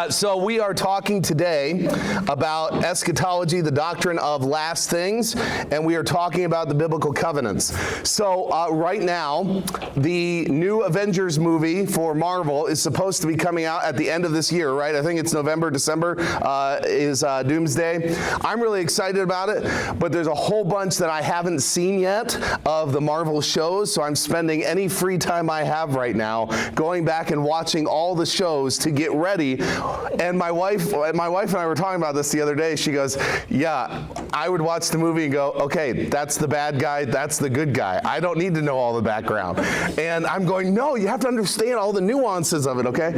So we are talking today about eschatology, the doctrine of last things, and we are talking about the biblical covenants. So right now, the new Avengers movie for Marvel is supposed to be coming out at the end of this year, right? I think it's November, December is Doomsday. I'm really excited about it, but there's a whole bunch that I haven't seen yet of the Marvel shows, so I'm spending any free time I have right now going back and watching all the shows to get ready. And my wife and I were talking about this the other day. She goes, yeah, I would watch the movie and go, okay, that's the bad guy, that's the good guy. I don't need to know all the background. And I'm going, no, you have to understand all the nuances of it, okay?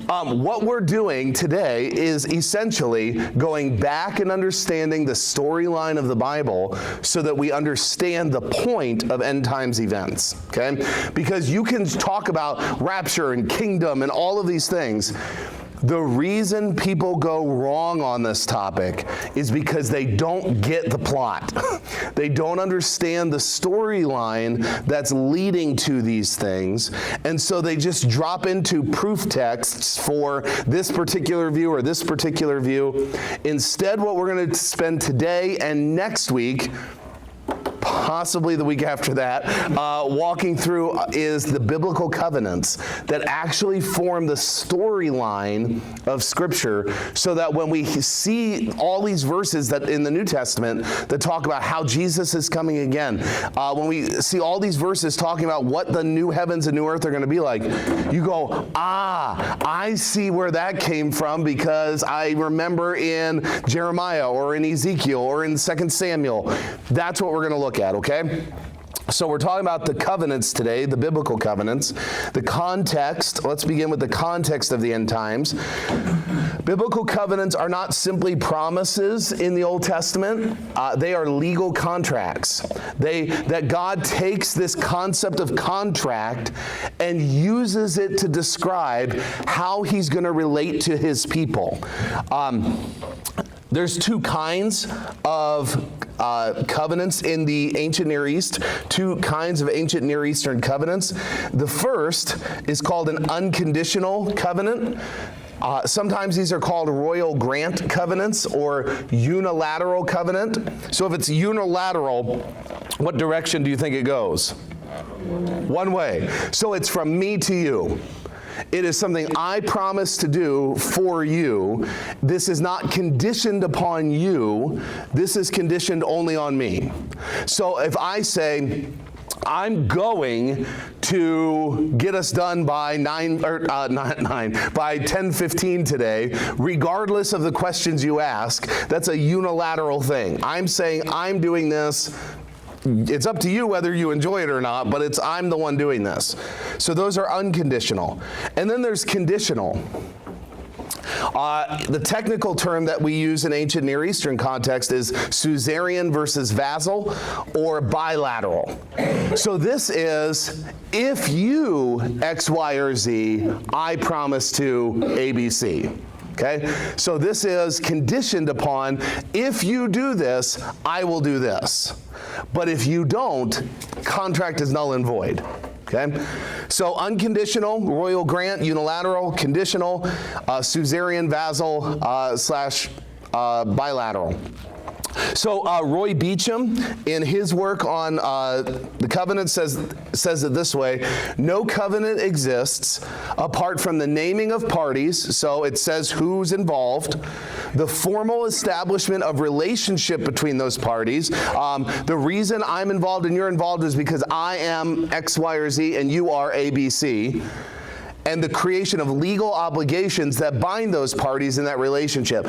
What we're doing today is essentially going back and understanding the storyline of the Bible so that we understand the point of end times events, okay? Because you can talk about rapture and kingdom and all of these things. The reason people go wrong on this topic is because they don't get the plot. They don't understand the storyline that's leading to these things, and so they just drop into proof texts for this particular view or this particular view. Instead, what we're going to spend today and next week, possibly the week after that, walking through is the biblical covenants that actually form the storyline of Scripture, so that when we see all these verses that in the New Testament that talk about how Jesus is coming again, when we see all these verses talking about what the new heavens and new earth are going to be like, you go, I see where that came from, because I remember in Jeremiah or in Ezekiel or in 2 Samuel. That's what we're going to look at, okay? So we're talking about the covenants today, the biblical covenants. The context, let's begin with the context of the end times. Biblical covenants are not simply promises in the Old Testament. They are legal contracts. That God takes this concept of contract and uses it to describe how he's going to relate to his people. There's two kinds of covenants in the ancient Near East, two kinds of ancient Near Eastern covenants. The first is called an unconditional covenant. Sometimes these are called royal grant covenants or unilateral covenant. So if it's unilateral, what direction do you think it goes? One way. So it's from me to you. It is something I promise to do for you. This is not conditioned upon you. This is conditioned only on me. So if I say, I'm going to get us done by 10:15 today, regardless of the questions you ask, that's a unilateral thing. I'm saying I'm doing this. It's up to you whether you enjoy it or not, but I'm the one doing this. So those are unconditional. And then there's conditional. The technical term that we use in ancient Near Eastern context is suzerain versus vassal, or bilateral. So this is, if you X, Y, or Z, I promise to ABC. Okay? So this is conditioned upon, if you do this, I will do this. But if you don't, contract is null and void. Okay? So unconditional, royal grant, unilateral, conditional, suzerain, vassal, / bilateral. So Roy Beecham, in his work on the covenant, says it this way: no covenant exists apart from the naming of parties, so it says who's involved, the formal establishment of relationship between those parties. The reason I'm involved and you're involved is because I am X, Y, or Z and you are A, B, C. And the creation of legal obligations that bind those parties in that relationship.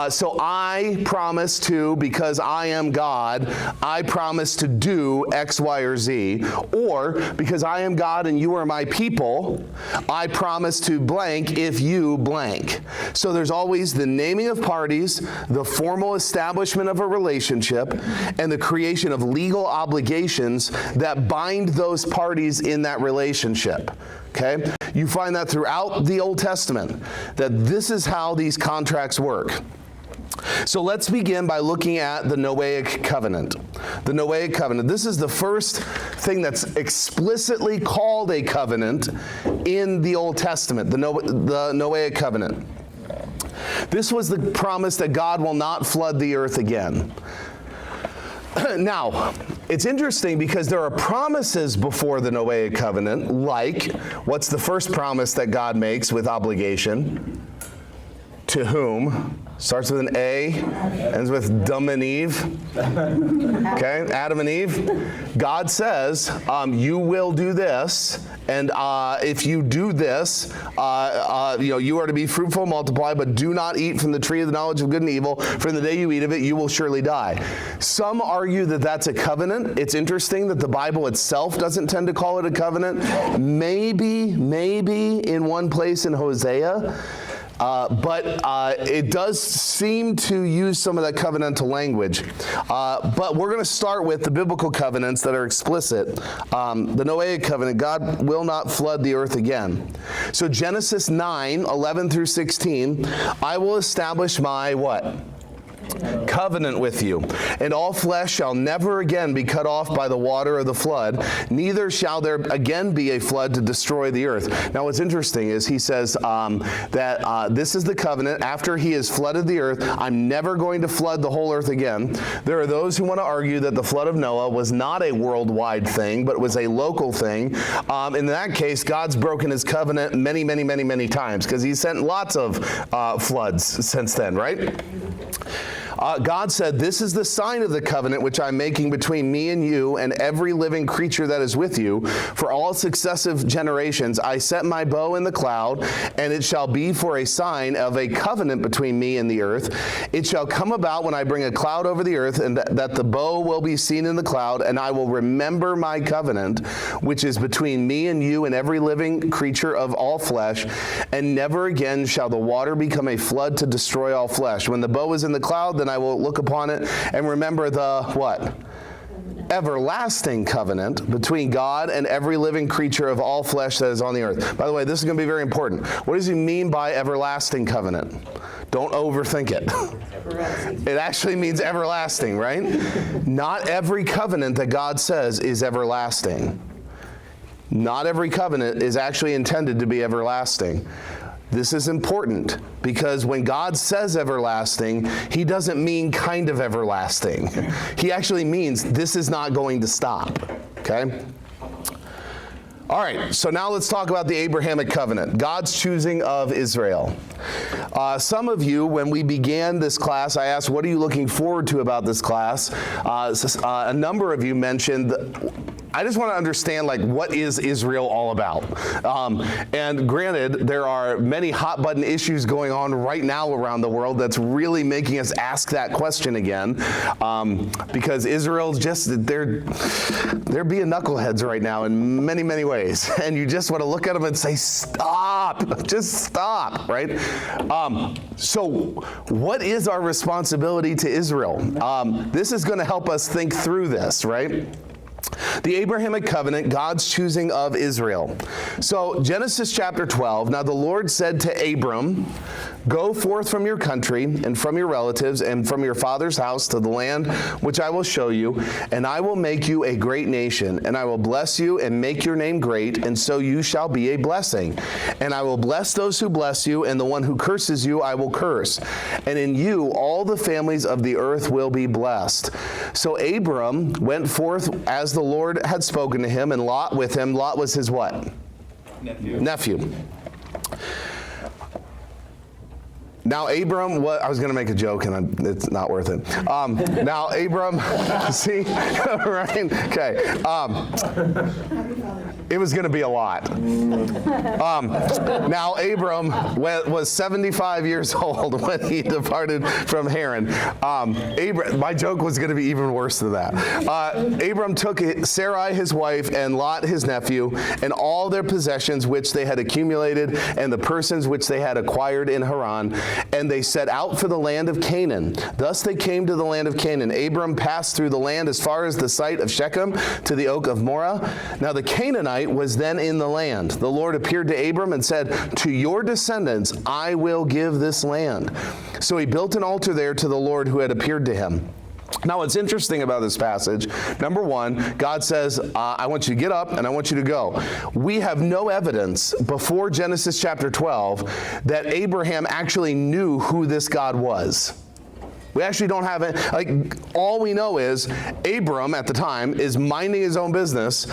So I promise to, because I am God, I promise to do X, Y, or Z. Or, because I am God and you are my people, I promise to blank if you blank. So there's always the naming of parties, the formal establishment of a relationship, and the creation of legal obligations that bind those parties in that relationship. Okay? You find that throughout the Old Testament, that this is how these contracts work. So let's begin by looking at the Noahic covenant. The Noahic covenant. This is the first thing that's explicitly called a covenant in the Old Testament, the Noahic covenant. This was the promise that God will not flood the earth again. Now, it's interesting because there are promises before the Noahic covenant, like, what's the first promise that God makes with obligation? To whom? Starts with an A, ends with Adam and Eve. Okay, Adam and Eve. God says, you will do this, and if you do this, you are to be fruitful, multiply, but do not eat from the tree of the knowledge of good and evil, for in the day you eat of it, you will surely die. Some argue that that's a covenant. It's interesting that the Bible itself doesn't tend to call it a covenant. Maybe in one place in Hosea, but it does seem to use some of that covenantal language. But we're going to start with the biblical covenants that are explicit. The Noahic covenant, God will not flood the earth again. So Genesis 9:11 through 16, I will establish my what? Covenant with you, and all flesh shall never again be cut off by the water of the flood, neither shall there again be a flood to destroy the earth. Now what's interesting is he says that this is the covenant. After he has flooded the earth, I'm never going to flood the whole earth again. There are those who want to argue that the flood of Noah was not a worldwide thing, but was a local thing. In that case, God's broken his covenant many times, because he sent lots of floods since then, right? God said, this is the sign of the covenant which I'm making between me and you and every living creature that is with you. For all successive generations, I set my bow in the cloud, and it shall be for a sign of a covenant between me and the earth. It shall come about when I bring a cloud over the earth, and that the bow will be seen in the cloud, and I will remember my covenant, which is between me and you and every living creature of all flesh, and never again shall the water become a flood to destroy all flesh. When the bow is in the cloud, then I will look upon it and remember the what? Everlasting covenant between God and every living creature of all flesh that is on the earth. By the way, this is going to be very important. What does he mean by everlasting covenant? Don't overthink it. It actually means everlasting, right? Not every covenant that God says is everlasting. Not every covenant is actually intended to be everlasting. This is important because when God says everlasting, he doesn't mean kind of everlasting. He actually means this is not going to stop, okay? All right, so now let's talk about the Abrahamic covenant, God's choosing of Israel. Some of you, when we began this class, I asked, what are you looking forward to about this class? A number of you mentioned, I just want to understand, like, what is Israel all about? And granted, there are many hot-button issues going on right now around the world that's really making us ask that question again. Because Israel's just, they're being knuckleheads right now in many ways. And you just want to look at them and say, stop, just stop, right? So what is our responsibility to Israel? This is going to help us think through this, right? The Abrahamic covenant, God's choosing of Israel. So Genesis chapter 12, now the Lord said to Abram, go forth from your country and from your relatives and from your father's house to the land which I will show you, and I will make you a great nation, and I will bless you and make your name great, and so you shall be a blessing. And I will bless those who bless you, and the one who curses you I will curse. And in you all the families of the earth will be blessed. So Abram went forth as the Lord had spoken to him, and Lot with him. Lot was his what? Nephew. Now Abram, I was going to make a joke and it's not worth it. Now Abram, see, right? Okay. It was going to be a lot. Now Abram was 75 years old when he departed from Haran. My joke was going to be even worse than that. Abram took Sarai his wife and Lot his nephew and all their possessions which they had accumulated and the persons which they had acquired in Haran, and they set out for the land of Canaan. Thus they came to the land of Canaan. Abram passed through the land as far as the site of Shechem to the oak of Moreh. Now the Canaanites Canaanite was then in the land. The Lord appeared to Abram and said, to your descendants I will give this land. So he built an altar there to the Lord who had appeared to him. Now, what's interesting about this passage, number one, God says, I want you to get up and I want you to go. We have no evidence before Genesis chapter 12 that Abraham actually knew who this God was. We actually don't have it. Like, all we know is Abram at the time is minding his own business.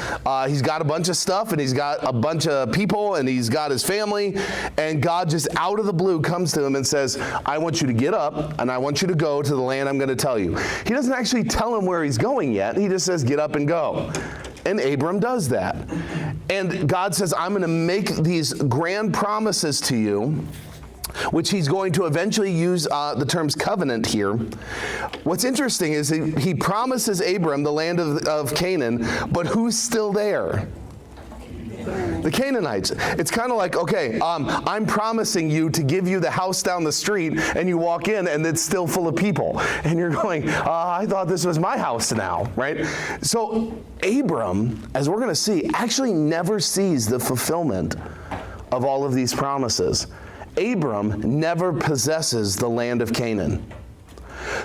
He's got a bunch of stuff, and he's got a bunch of people, and he's got his family, and God just out of the blue comes to him and says, I want you to get up, and I want you to go to the land I'm going to tell you. He doesn't actually tell him where he's going yet. He just says, get up and go. And Abram does that. And God says, I'm going to make these grand promises to you, which he's going to eventually use the terms covenant here. What's interesting is he promises Abram the land of Canaan, but who's still there? The Canaanites. It's kind of like, okay, I'm promising you to give you the house down the street, and you walk in and it's still full of people. And you're going, I thought this was my house now, right? So Abram, as we're going to see, actually never sees the fulfillment of all of these promises. Abram never possesses the land of Canaan.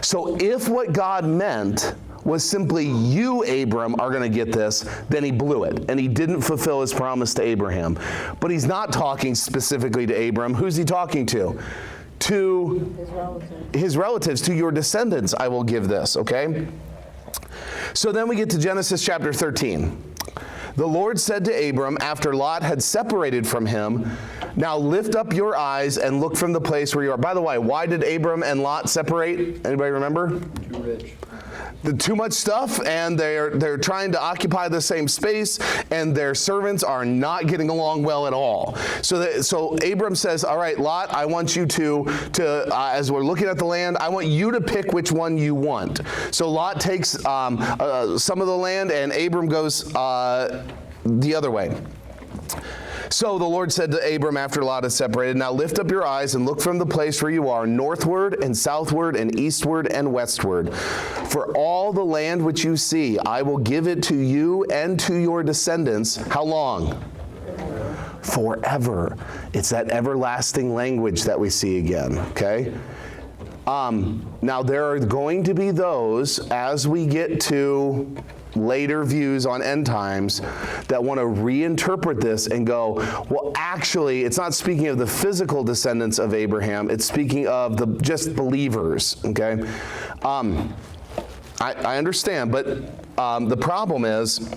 So if what God meant was simply you, Abram, are going to get this, then he blew it, and he didn't fulfill his promise to Abraham. But he's not talking specifically to Abram. Who's he talking to? To his relatives, to your descendants I will give this, okay? So then we get to Genesis chapter 13. The Lord said to Abram, after Lot had separated from him, now lift up your eyes and look from the place where you are. By the way, why did Abram and Lot separate? Anybody remember? Too rich. Too much stuff, and they're trying to occupy the same space, and their servants are not getting along well at all. So Abram says, all right, Lot, I want you to as we're looking at the land, I want you to pick which one you want. So Lot takes some of the land, and Abram goes the other way. So the Lord said to Abram after Lot is separated, now lift up your eyes and look from the place where you are, northward and southward and eastward and westward. For all the land which you see, I will give it to you and to your descendants. How long? Forever. It's that everlasting language that we see again, okay? Now there are going to be those, as we get to later views on end times, that want to reinterpret this and go, well, actually, it's not speaking of the physical descendants of Abraham, it's speaking of the just believers, okay? I understand, but the problem is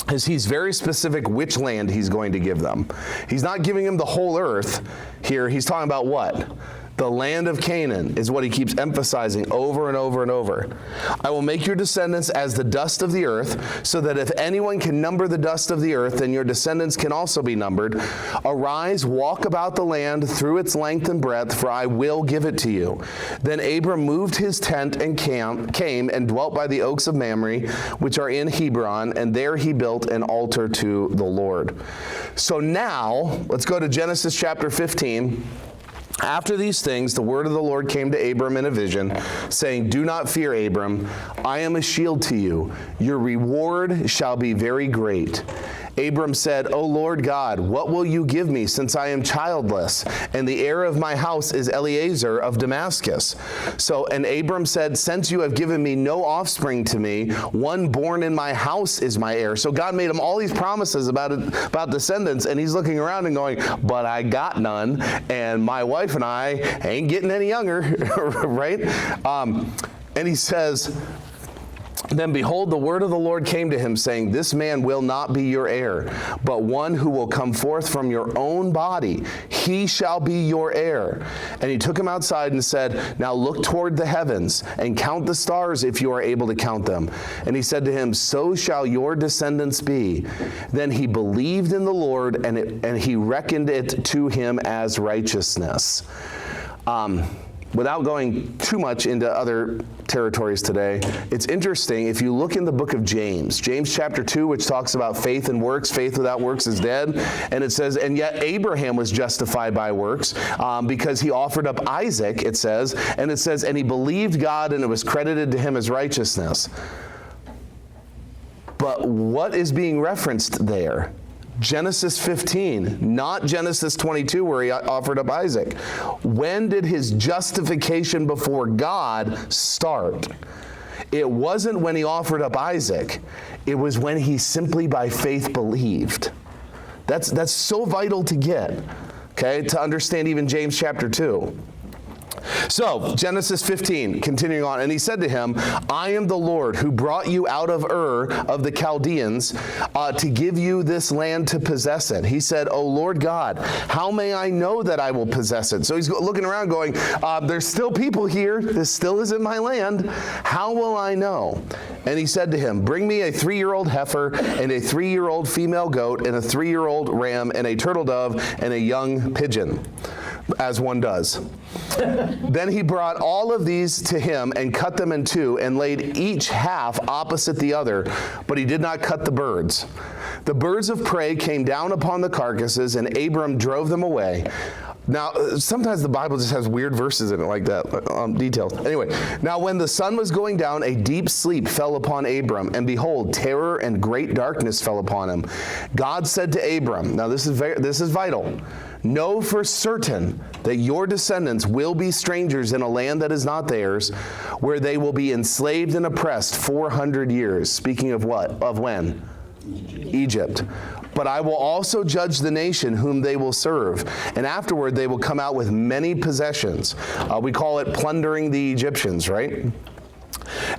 he's very specific which land he's going to give them. He's not giving them the whole earth here. He's talking about what? The land of Canaan is what he keeps emphasizing over and over and over. I will make your descendants as the dust of the earth, so that if anyone can number the dust of the earth, then your descendants can also be numbered. Arise, walk about the land through its length and breadth, for I will give it to you. Then Abram moved his tent and came and dwelt by the oaks of Mamre, which are in Hebron, and there he built an altar to the Lord. So now, let's go to Genesis chapter 15. After these things, the word of the Lord came to Abram in a vision, saying, do not fear, Abram. I am a shield to you. Your reward shall be very great. Abram said, O Lord God, what will you give me, since I am childless, and the heir of my house is Eliezer of Damascus? And Abram said, since you have given me no offspring to me, one born in my house is my heir. So God made him all these promises about descendants, and he's looking around and going, but I got none, and my wife and I ain't getting any younger, right? And he says, then behold, the word of the Lord came to him, saying, this man will not be your heir, but one who will come forth from your own body. He shall be your heir. And he took him outside and said, now look toward the heavens and count the stars if you are able to count them. And he said to him, so shall your descendants be. Then he believed in the Lord, and he reckoned it to him as righteousness. Without going too much into other territories today, it's interesting, if you look in the book of James chapter 2, which talks about faith and works, faith without works is dead, and it says, and yet Abraham was justified by works because he offered up Isaac, it says, and he believed God and it was credited to him as righteousness. But what is being referenced there? Genesis 15, not Genesis 22 where he offered up Isaac. When did his justification before God start? It wasn't when he offered up Isaac. It was when he simply by faith believed. That's so vital to get, okay, to understand even James chapter 2. So, Genesis 15, continuing on, and he said to him, I am the Lord who brought you out of Ur of the Chaldeans to give you this land to possess it. He said, O Lord God, how may I know that I will possess it? So he's looking around going, there's still people here. This still isn't my land. How will I know? And he said to him, bring me a 3-year-old heifer and a 3-year-old female goat and a 3-year-old ram and a turtle dove and a young pigeon, as one does. Then he brought all of these to him and cut them in two and laid each half opposite the other, but he did not cut the birds. The birds of prey came down upon the carcasses, and Abram drove them away. Now, sometimes the Bible just has weird verses in it like that, details. Anyway, now when the sun was going down, a deep sleep fell upon Abram, and behold, terror and great darkness fell upon him. God said to Abram, now this is vital, know for certain that your descendants will be strangers in a land that is not theirs, where they will be enslaved and oppressed 400 years. Speaking of what? Of when? Egypt. But I will also judge the nation whom they will serve, and afterward they will come out with many possessions. We call it plundering the Egyptians, right?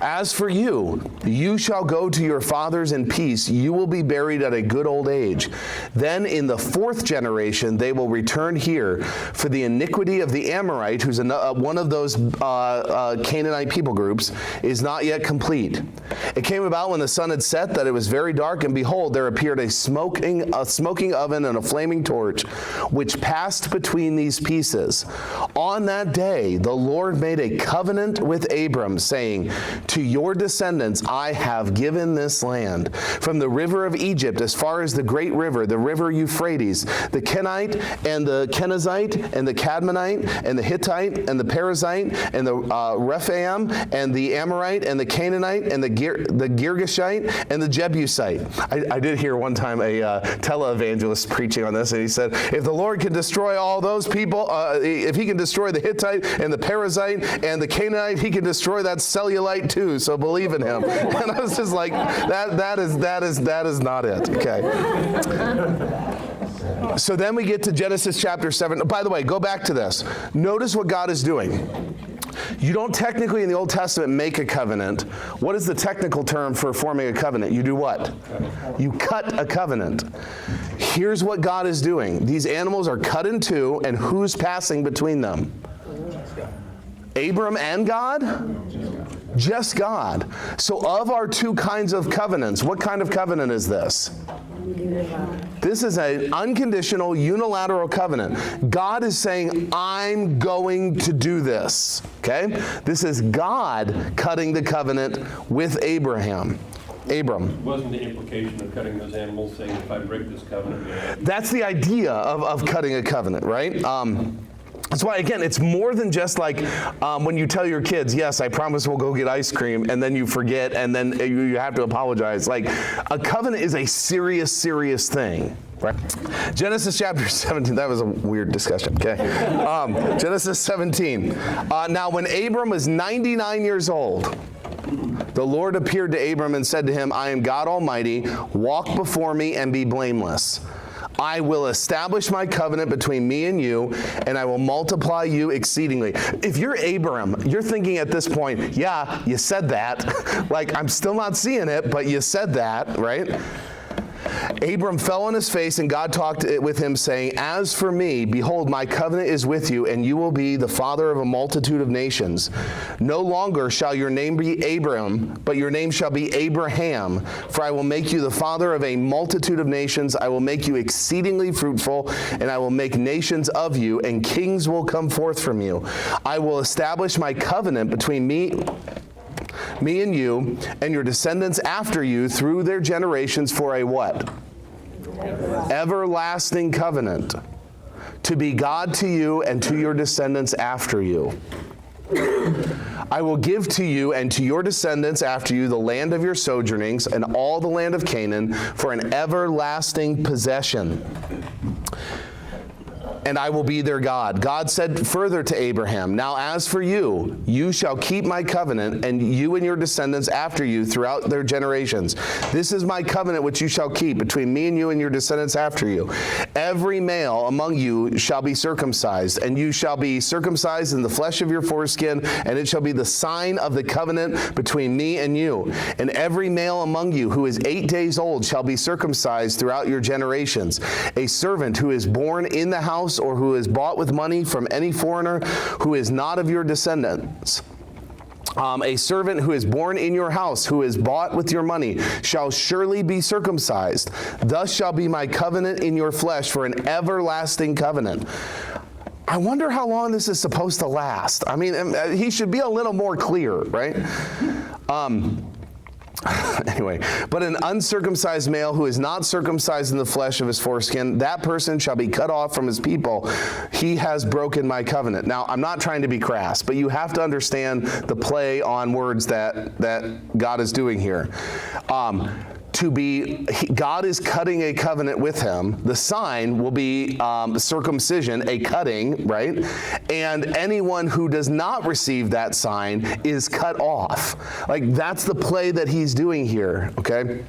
As for you, you shall go to your fathers in peace. You will be buried at a good old age. Then in the 4th generation they will return here, for the iniquity of the Amorite, who's one of those Canaanite people groups, is not yet complete. It came about when the sun had set that it was very dark, and behold, there appeared a smoking oven and a flaming torch, which passed between these pieces. On that day the Lord made a covenant with Abram, saying, to your descendants I have given this land, from the river of Egypt as far as the great river, the river Euphrates, the Kenite and the Kenizzite and the Cadmonite and the Hittite and the Perizzite and the Rephaim and the Amorite and the Canaanite and the Girgashite and the Jebusite. I did hear one time a televangelist preaching on this, and he said, if the Lord can destroy all those people, if he can destroy the Hittite and the Perizzite and the Canaanite, he can destroy that cellulite too, so believe in him. And I was just like, that is not it. Okay. So then we get to Genesis chapter 7. By the way, go back to this. Notice what God is doing. You don't technically in the Old Testament make a covenant. What is the technical term for forming a covenant? You do what? You cut a covenant. Here's what God is doing. These animals are cut in two, and who's passing between them? Abram and God? Just God. So of our two kinds of covenants, what kind of covenant is this? This is an unconditional, unilateral covenant. God is saying, I'm going to do this. Okay? This is God cutting the covenant with Abram. Wasn't the implication of cutting those animals saying, if I break this covenant? That's the idea of cutting a covenant, right? That's why, again, it's more than just like when you tell your kids, yes, I promise we'll go get ice cream, and then you forget, and then you have to apologize. Like, a covenant is a serious, serious thing, right? Genesis chapter 17, that was a weird discussion, okay? Genesis 17. Now, when Abram was 99 years old, the Lord appeared to Abram and said to him, I am God Almighty, walk before me and be blameless. I will establish my covenant between me and you, and I will multiply you exceedingly. If you're Abram, you're thinking at this point, yeah, you said that. Like, I'm still not seeing it, but you said that, right? Abram fell on his face, and God talked with him, saying, as for me, behold, my covenant is with you, and you will be the father of a multitude of nations. No longer shall your name be Abram, but your name shall be Abraham, for I will make you the father of a multitude of nations. I will make you exceedingly fruitful, and I will make nations of you, and kings will come forth from you. I will establish my covenant between me and you, and your descendants after you through their generations for a what? Everlasting covenant, to be God to you and to your descendants after you. I will give to you and to your descendants after you the land of your sojournings and all the land of Canaan for an everlasting possession. And I will be their God. God said further to Abraham, now as for you, you shall keep my covenant, and you and your descendants after you throughout their generations. This is my covenant which you shall keep between me and you and your descendants after you. Every male among you shall be circumcised, and you shall be circumcised in the flesh of your foreskin, and it shall be the sign of the covenant between me and you. And every male among you who is 8 days old shall be circumcised throughout your generations. A servant who is born in the house or who is bought with money from any foreigner who is not of your descendants. A servant who is born in your house, who is bought with your money, shall surely be circumcised. Thus shall be my covenant in your flesh for an everlasting covenant. I wonder how long this is supposed to last. I mean, he should be a little more clear, right? Anyway, but an uncircumcised male who is not circumcised in the flesh of his foreskin, that person shall be cut off from his people. He has broken my covenant. Now, I'm not trying to be crass, but you have to understand the play on words that God is doing here. God is cutting a covenant with him. The sign will be circumcision, a cutting, right? And anyone who does not receive that sign is cut off. Like, that's the play that he's doing here, okay?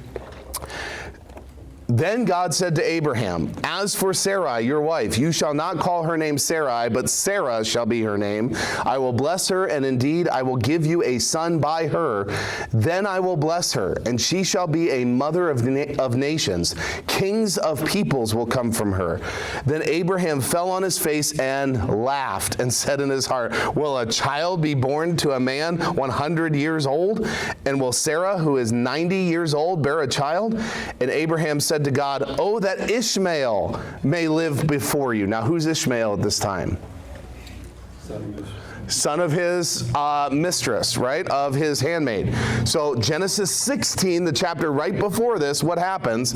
Then God said to Abraham, as for Sarai, your wife, you shall not call her name Sarai, but Sarah shall be her name. I will bless her, and indeed I will give you a son by her. Then I will bless her, and she shall be a mother of nations. Kings of peoples will come from her. Then Abraham fell on his face and laughed and said in his heart, will a child be born to a man 100 years old? And will Sarah, who is 90 years old, bear a child? And Abraham said to God, oh, that Ishmael may live before you. Now, who's Ishmael at this time? Son of his mistress, right? Of his handmaid. So Genesis 16, the chapter right before this, what happens?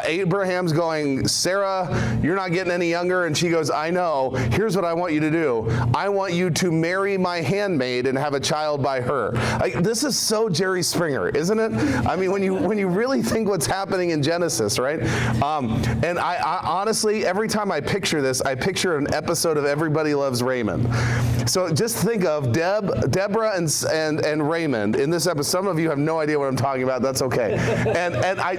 Abraham's going, Sarah, you're not getting any younger. And she goes, I know. Here's what I want you to do. I want you to marry my handmaid and have a child by her. This is so Jerry Springer, isn't it? I mean, when you really think what's happening in Genesis, right? And I honestly, every time I picture this, I picture an episode of Everybody Loves Raymond. So just think of Deborah and Raymond in this episode. Some of you have no idea what I'm talking about. That's okay.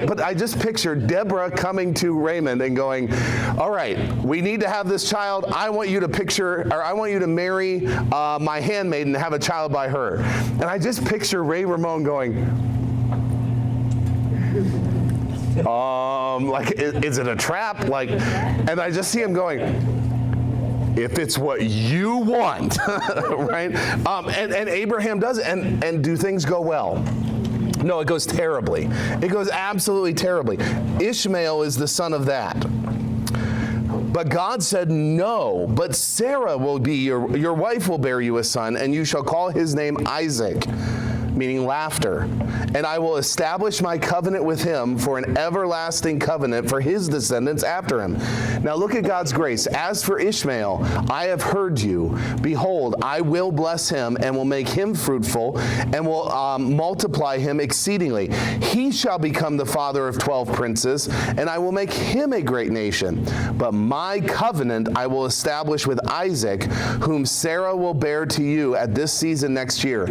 But I just picture Deborah coming to Raymond and going, all right, we need to have this child. I want you to marry my handmaid and have a child by her. And I just picture Ray Ramon going, is it a trap? And I just see him going, if it's what you want, right? And Abraham does it. And do things go well? No, it goes terribly. It goes absolutely terribly. Ishmael is the son of that. But God said, no, but Sarah will be your wife will bear you a son, and you shall call his name Isaac, meaning laughter. And I will establish my covenant with him for an everlasting covenant for his descendants after him. Now look at God's grace. As for Ishmael, I have heard you. Behold, I will bless him and will make him fruitful and will multiply him exceedingly. He shall become the father of 12 princes, and I will make him a great nation. But my covenant I will establish with Isaac, whom Sarah will bear to you at this season next year.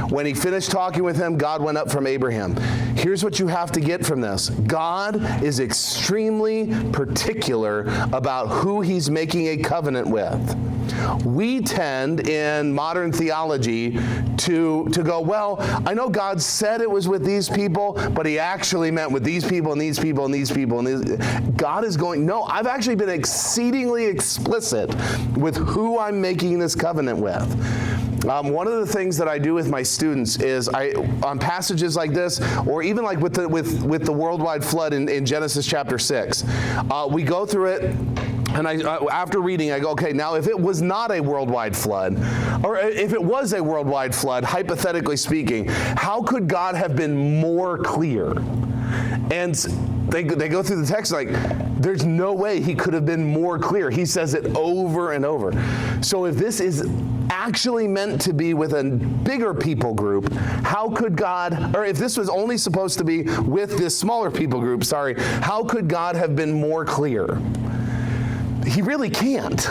When he finished talking with him, God went up from Abraham. Here's what you have to get from this. God is extremely particular about who he's making a covenant with. We tend in modern theology to go, well, I know God said it was with these people, but he actually meant with these people and these people and these people. And God is going, no, I've actually been exceedingly explicit with who I'm making this covenant with. One of the things that I do with my students is on passages like this, or even like with the worldwide flood in Genesis chapter 6, we go through it. And after reading, I go, okay, now if it was not a worldwide flood, or if it was a worldwide flood, hypothetically speaking, how could God have been more clear? And they go through the text like, There's no way he could have been more clear. He says it over and over. So if this is actually meant to be with a bigger people group, how could God, or if this was only supposed to be with this smaller people group, how could God have been more clear? He really can't.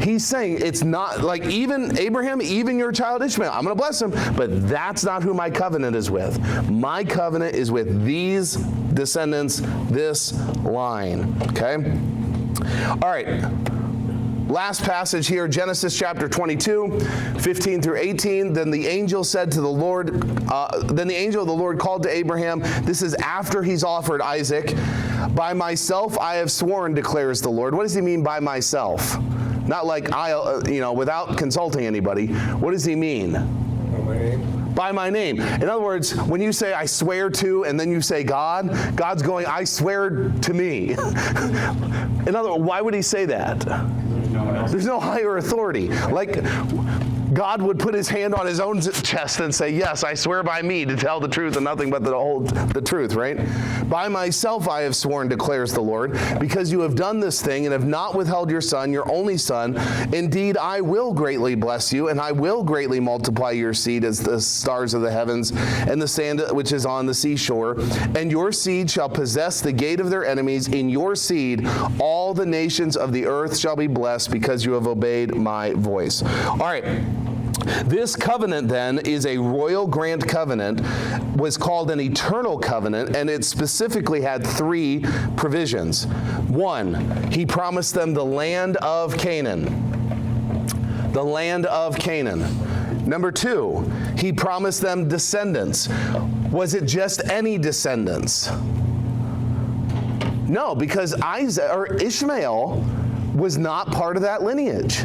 He's saying it's not like even Abraham, even your child Ishmael, I'm going to bless him, but that's not who my covenant is with. My covenant is with these descendants, this line. Okay? All right. Last passage here, Genesis chapter 22, 15 through 18. Then the angel said to the Lord, then the angel of the Lord called to Abraham. This is after he's offered Isaac. By myself I have sworn, declares the Lord. What does he mean by myself? Not like without consulting anybody. What does he mean? By my name. In other words, when you say I swear to and then you say God, God's going, I swear to me. In other words, why would he say that? There's no higher authority. Like God would put his hand on his own chest and say, yes, I swear by me to tell the truth and nothing but the truth, right? By myself I have sworn, declares the Lord, because you have done this thing and have not withheld your son, your only son. Indeed, I will greatly bless you, and I will greatly multiply your seed as the stars of the heavens and the sand which is on the seashore. And your seed shall possess the gate of their enemies. In your seed all the nations of the earth shall be blessed, because you have obeyed my voice. All right. This covenant then is a royal grant covenant, was called an eternal covenant, and it specifically had 3 provisions. 1, he promised them the land of Canaan. The land of Canaan. Number 2, he promised them descendants. Was it just any descendants? No, because Ishmael was not part of that lineage.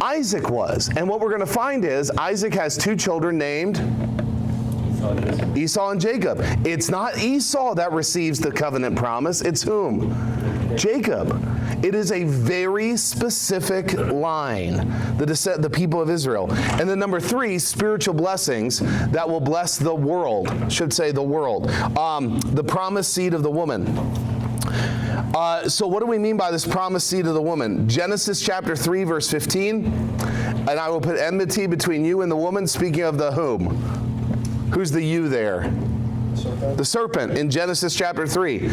Isaac was. And what we're going to find is Isaac has 2 children named Esau and Jacob. It's not Esau that receives the covenant promise. It's whom? Jacob. It is a very specific line, the people of Israel. And then number 3, spiritual blessings that will bless the world. Should say the world. The promised seed of the woman. So what do we mean by this promised seed of the woman? Genesis chapter 3, verse 15. And I will put enmity between you and the woman, speaking of the whom? Who's the you there? The serpent in Genesis chapter 3.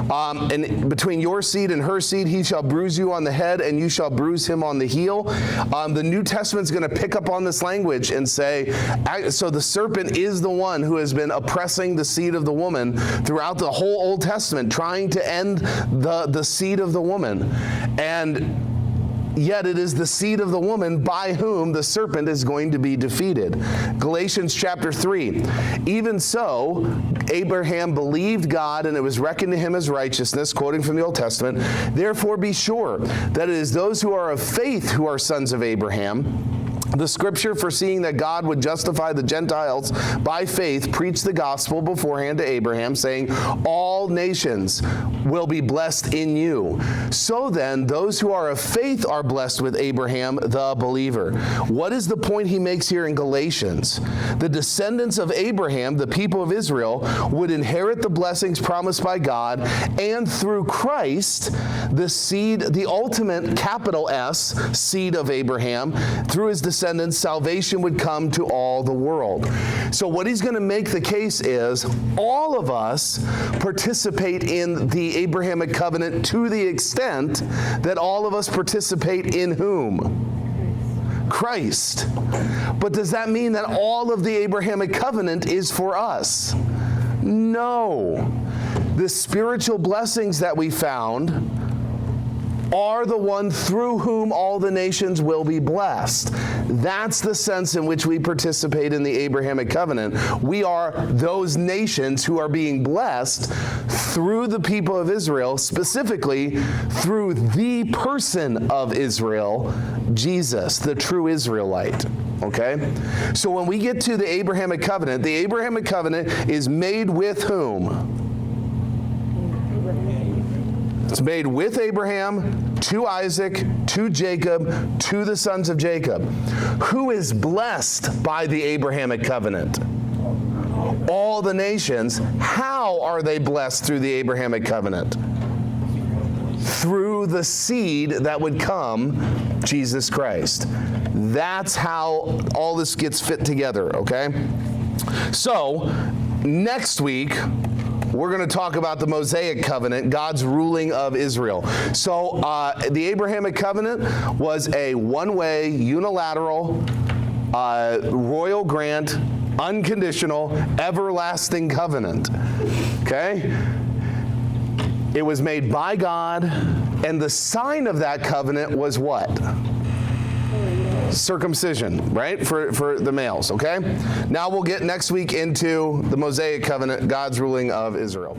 And between your seed and her seed, he shall bruise you on the head, and you shall bruise him on the heel. The New Testament's going to pick up on this language and say, so the serpent is the one who has been oppressing the seed of the woman throughout the whole Old Testament, trying to end the seed of the woman. And yet it is the seed of the woman by whom the serpent is going to be defeated. Galatians chapter 3. Even so, Abraham believed God, and it was reckoned to him as righteousness, quoting from the Old Testament. Therefore be sure that it is those who are of faith who are sons of Abraham. The scripture, foreseeing that God would justify the Gentiles by faith, preached the gospel beforehand to Abraham, saying, all nations will be blessed in you. So then, those who are of faith are blessed with Abraham, the believer. What is the point he makes here in Galatians? The descendants of Abraham, the people of Israel, would inherit the blessings promised by God, and through Christ, the seed, the ultimate capital S, seed of Abraham, through his descendants, salvation would come to all the world. So what he's going to make the case is all of us participate in the Abrahamic covenant to the extent that all of us participate in whom? Christ. But does that mean that all of the Abrahamic covenant is for us? No. The spiritual blessings that we found are the one through whom all the nations will be blessed. That's the sense in which we participate in the Abrahamic covenant. We are those nations who are being blessed through the people of Israel, specifically through the person of Israel, Jesus, the true Israelite. Okay? So when we get to the Abrahamic covenant is made with whom? It's made with Abraham, to Isaac, to Jacob, to the sons of Jacob. Who is blessed by the Abrahamic covenant? All the nations. How are they blessed through the Abrahamic covenant? through the seed that would come, Jesus Christ. That's how all this gets fit together, okay? So, next week, we're going to talk about the Mosaic covenant, God's ruling of Israel. So, the Abrahamic covenant was a one-way, unilateral, royal grant, unconditional, everlasting covenant. Okay? It was made by God, and the sign of that covenant was what? Circumcision, right? For the males, okay? Now we'll get next week into the Mosaic covenant, God's ruling of Israel.